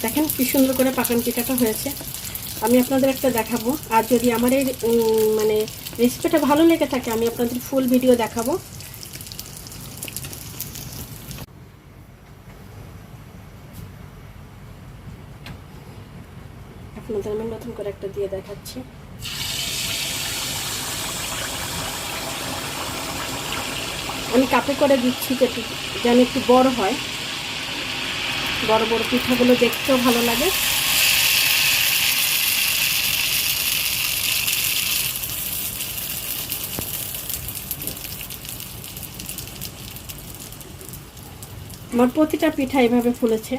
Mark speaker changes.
Speaker 1: দেখেন কি সুন্দর করে পাকান পিঠাটা হয়েছে। আমি আপনাদের একটা দেখাবো, আর যদি আমার এই মানে রেসিপিটা ভালো লেগে থাকে আমি আপনাদের ফুল ভিডিও দেখাবো। আপনাদের আমি নতুন করে একটা দিয়ে দেখাচ্ছি। আমি কাপে করে দিচ্ছি যেন একটু বড় হয়, বড় বড় পিঠাগুলো দেখতেও ভালো লাগে। আমার প্রতিটা পিঠা এভাবে ফুলেছে।